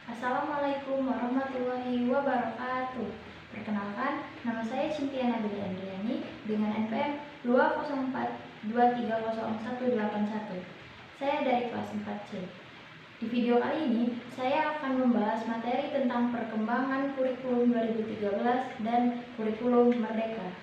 Assalamualaikum warahmatullahi wabarakatuh. Perkenalkan, nama saya Cynthia Nabila Andriani dengan NPM 204230181. Saya dari kelas 4C. Di video kali ini, saya akan membahas materi tentang perkembangan kurikulum 2013 dan kurikulum Merdeka.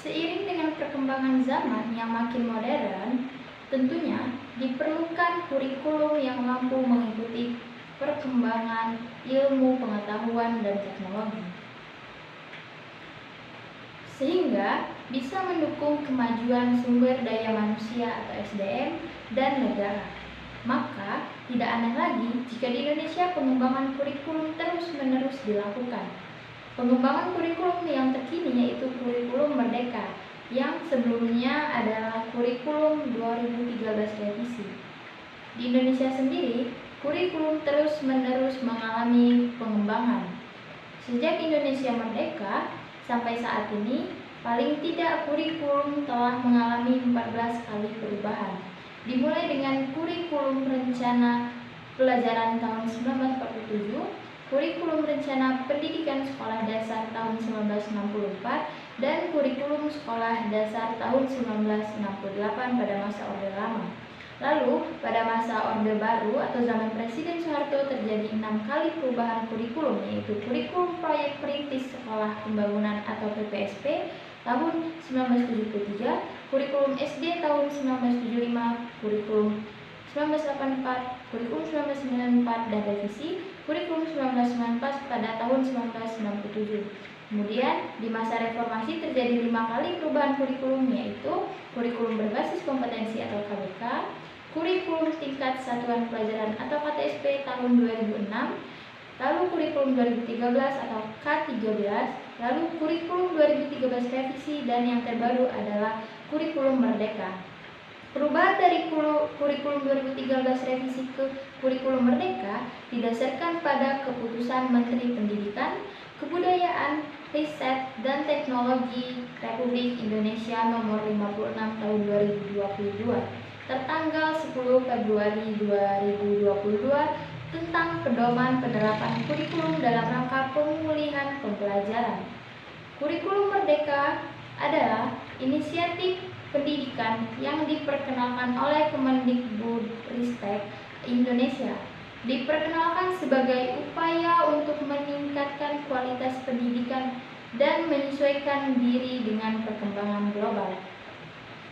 Seiring dengan perkembangan zaman yang makin modern, tentunya diperlukan kurikulum yang mampu mengikuti perkembangan ilmu, pengetahuan, dan teknologi, sehingga bisa mendukung kemajuan sumber daya manusia atau SDM dan negara. Maka, tidak aneh lagi jika di Indonesia pengembangan kurikulum terus-menerus dilakukan. Pengembangan kurikulum yang terkini yaitu kurikulum Merdeka, yang sebelumnya adalah kurikulum 2013 revisi. Di Indonesia sendiri, kurikulum terus-menerus mengalami pengembangan. Sejak Indonesia merdeka sampai saat ini, paling tidak kurikulum telah mengalami 14 kali perubahan. Dimulai dengan kurikulum rencana pelajaran tahun 1947, kurikulum rencana pendidikan sekolah dasar tahun 1964, dan kurikulum sekolah dasar tahun 1968 pada masa Orde Lama. Lalu, pada masa Orde Baru atau zaman Presiden Soeharto terjadi 6 kali perubahan kurikulum, yaitu kurikulum proyek perintis sekolah pembangunan atau PPSP tahun 1973, kurikulum SD tahun 1975, kurikulum 1984, kurikulum 1994 dan revisi kurikulum 1994 pada tahun 1997. Kemudian di masa reformasi terjadi 5 kali perubahan kurikulum, yaitu kurikulum berbasis kompetensi atau KBK, kurikulum tingkat satuan pelajaran atau KTSP tahun 2006, lalu kurikulum 2013 atau K13, lalu kurikulum 2013 revisi, dan yang terbaru adalah kurikulum Merdeka. Perubahan dari kurikulum 2013 revisi ke kurikulum Merdeka didasarkan pada keputusan Menteri Pendidikan, Kebudayaan, Riset, dan Teknologi Republik Indonesia Nomor 56 Tahun 2022 tertanggal 10 Februari 2022 tentang pedoman penerapan kurikulum dalam rangka pemulihan pembelajaran. Kurikulum Merdeka adalah inisiatif pendidikan yang diperkenalkan oleh Kemendikbudristek Indonesia. Diperkenalkan sebagai upaya untuk meningkatkan kualitas pendidikan dan menyesuaikan diri dengan perkembangan global.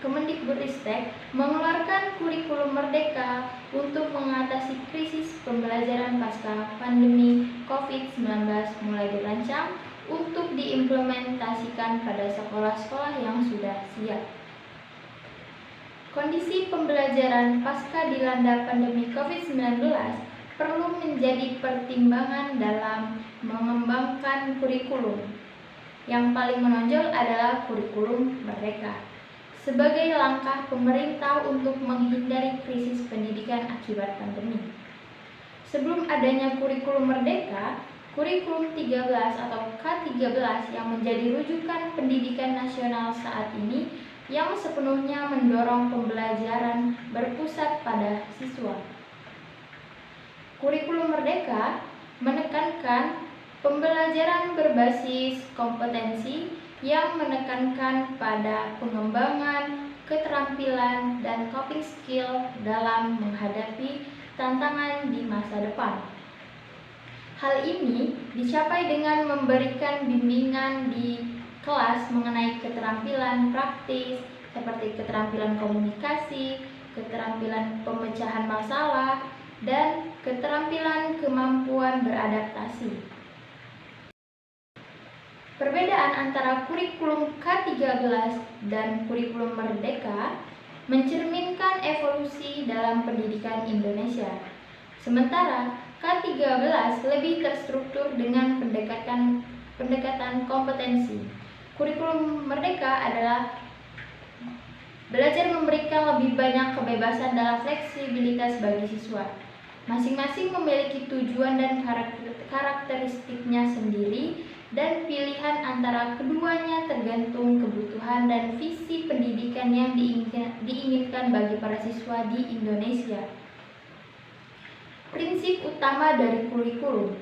Kemendikbudristek mengeluarkan kurikulum Merdeka untuk mengatasi krisis pembelajaran pasca pandemi COVID-19 mulai dirancang untuk diimplementasikan pada sekolah-sekolah yang sudah siap. Kondisi pembelajaran pasca dilanda pandemi COVID-19 perlu menjadi pertimbangan dalam mengembangkan kurikulum. Yang paling menonjol adalah kurikulum Merdeka sebagai langkah pemerintah untuk menghindari krisis pendidikan akibat pandemi. Sebelum adanya kurikulum Merdeka, kurikulum 13 atau K13 yang menjadi rujukan pendidikan nasional saat ini yang sepenuhnya mendorong pembelajaran berpusat pada siswa. Kurikulum Merdeka menekankan pembelajaran berbasis kompetensi yang menekankan pada pengembangan keterampilan dan coping skill dalam menghadapi tantangan di masa depan. Hal ini dicapai dengan memberikan bimbingan di kelas mengenai keterampilan praktis seperti keterampilan komunikasi, keterampilan pemecahan masalah, dan keterampilan kemampuan beradaptasi. Perbedaan antara kurikulum K13 dan kurikulum Merdeka mencerminkan evolusi dalam pendidikan Indonesia. Sementara K13 lebih terstruktur dengan pendekatan kompetensi. Kurikulum Merdeka adalah belajar memberikan lebih banyak kebebasan dalam fleksibilitas bagi siswa. Masing-masing memiliki tujuan dan karakteristiknya sendiri, dan pilihan antara keduanya tergantung kebutuhan dan visi pendidikan yang diinginkan bagi para siswa di Indonesia. Prinsip utama dari kurikulum.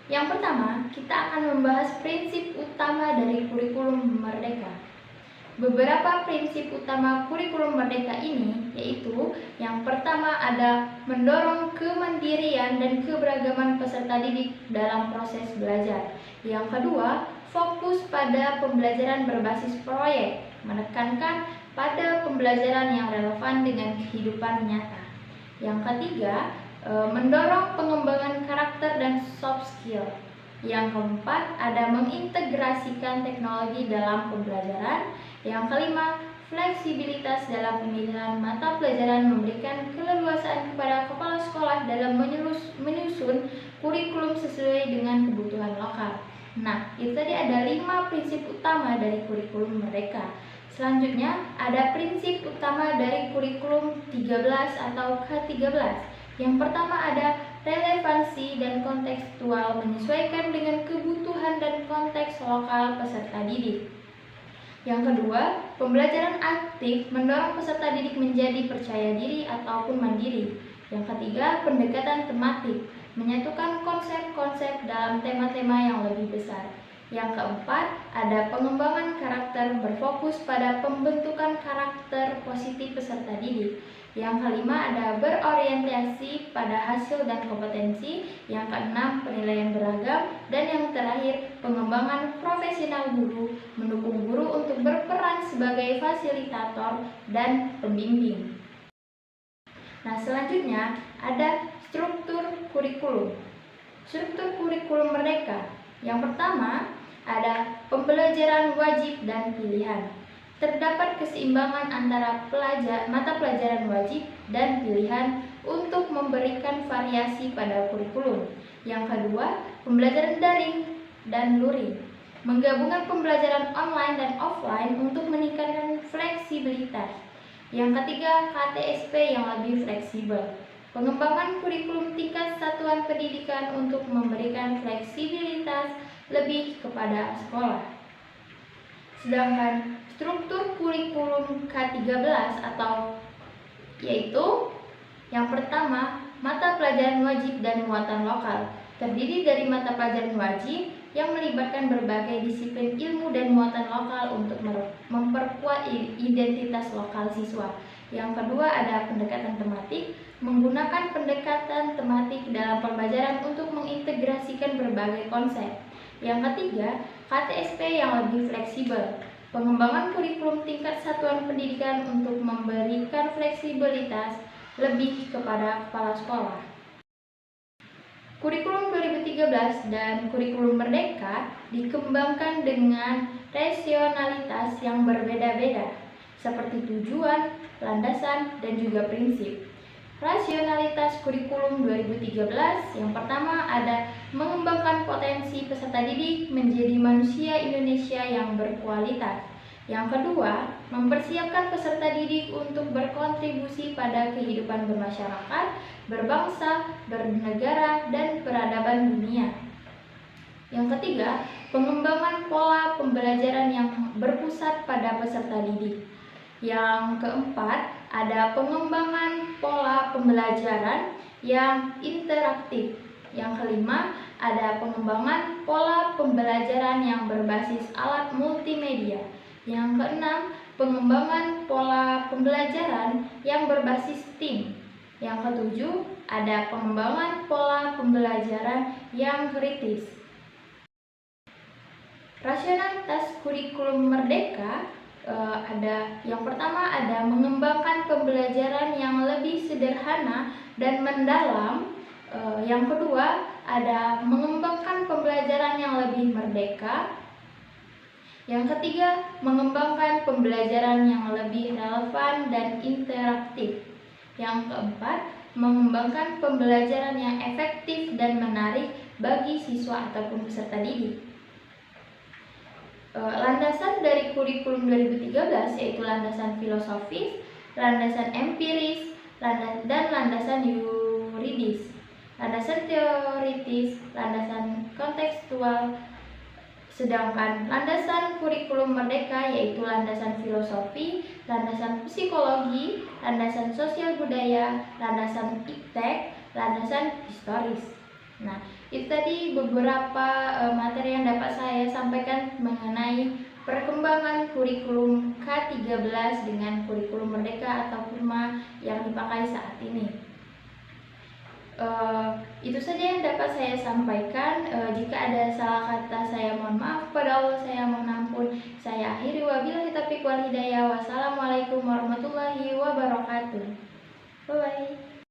Yang pertama, kita akan membahas prinsip utama dari kurikulum merdeka. Beberapa prinsip utama kurikulum merdeka ini yaitu yang pertama ada mendorong kemandirian dan keberagaman peserta didik dalam proses belajar. Yang kedua, fokus pada pembelajaran berbasis proyek, menekankan pada pembelajaran yang relevan dengan kehidupan nyata. Yang ketiga, mendorong pengembangan karakter dan soft skill. Yang keempat, ada mengintegrasikan teknologi dalam pembelajaran. Yang kelima, fleksibilitas dalam pemilihan mata pelajaran, memberikan keleluasaan kepada kepala sekolah dalam menyusun kurikulum sesuai dengan kebutuhan lokal. Nah, itu tadi ada 5 prinsip utama dari kurikulum merdeka. Selanjutnya, ada prinsip utama dari kurikulum 13 atau K13. Yang pertama ada relevansi dan kontekstual, menyesuaikan dengan kebutuhan dan konteks lokal peserta didik. Yang kedua, pembelajaran aktif, mendorong peserta didik menjadi percaya diri ataupun mandiri. Yang ketiga, pendekatan tematik, menyatukan konsep-konsep dalam tema-tema yang lebih besar. Yang keempat, ada pengembangan karakter, berfokus pada pembentukan karakter positif peserta didik. Yang kelima, ada berorientasi pada hasil dan kompetensi. Yang keenam, penilaian beragam. Dan yang terakhir, pengembangan profesional guru, mendukung guru untuk berperan sebagai fasilitator dan pembimbing. Nah, selanjutnya ada struktur kurikulum. Struktur kurikulum merdeka. Yang pertama, ada pembelajaran wajib dan pilihan. Terdapat keseimbangan antara mata pelajaran wajib dan pilihan untuk memberikan variasi pada kurikulum. Yang kedua, pembelajaran daring dan luring. Menggabungkan pembelajaran online dan offline untuk meningkatkan fleksibilitas. Yang ketiga, KTSP yang lebih fleksibel. Pengembangan kurikulum tingkat satuan pendidikan untuk memberikan fleksibilitas lebih kepada sekolah. Sedangkan struktur kurikulum K13 atau yaitu yang pertama, mata pelajaran wajib dan muatan lokal. Terdiri dari mata pelajaran wajib yang melibatkan berbagai disiplin ilmu dan muatan lokal untuk memperkuat identitas lokal siswa. Yang kedua, ada pendekatan tematik, menggunakan pendekatan tematik dalam pembelajaran untuk mengintegrasikan berbagai konsep. Yang ketiga, KTSP yang lebih fleksibel. Pengembangan kurikulum tingkat satuan pendidikan untuk memberikan fleksibilitas lebih kepada kepala sekolah. Kurikulum 2013 dan kurikulum merdeka dikembangkan dengan rasionalitas yang berbeda-beda, seperti tujuan, landasan, dan juga prinsip. Rasionalitas kurikulum 2013 yang pertama ada mengembangkan potensi peserta didik menjadi manusia Indonesia yang berkualitas. Yang kedua, mempersiapkan peserta didik untuk berkontribusi pada kehidupan bermasyarakat, berbangsa, bernegara, dan peradaban dunia. Yang ketiga, pengembangan pola pembelajaran yang berpusat pada peserta didik. Yang keempat, ada pengembangan pola pembelajaran yang interaktif. Yang kelima, ada pengembangan pola pembelajaran yang berbasis alat multimedia. Yang keenam, pengembangan pola pembelajaran yang berbasis tim. Yang ketujuh, ada pengembangan pola pembelajaran yang kritis. Rasionalitas kurikulum merdeka ada yang pertama ada mengembangkan pembelajaran yang lebih sederhana dan mendalam. Yang kedua ada mengembangkan pembelajaran yang lebih merdeka. Yang ketiga mengembangkan pembelajaran yang lebih relevan dan interaktif. Yang keempat mengembangkan pembelajaran yang efektif dan menarik bagi siswa ataupun peserta didik. Landasan dari kurikulum 2013 yaitu landasan filosofis, landasan empiris, dan landasan yuridis. Landasan teoritis, landasan kontekstual. Sedangkan landasan kurikulum merdeka yaitu landasan filosofi, landasan psikologi, landasan sosial budaya, landasan iptek, landasan historis. Nah, itu tadi beberapa materi yang dapat saya sampaikan mengenai perkembangan kurikulum K13 dengan kurikulum Merdeka atau KURMA yang dipakai saat ini. Itu saja yang dapat saya sampaikan. Jika ada salah kata saya mohon maaf, pada Allah saya mohon ampun. Saya akhiri, wabillahi taufiq wal hidayah. Wassalamualaikum warahmatullahi wabarakatuh. Bye bye.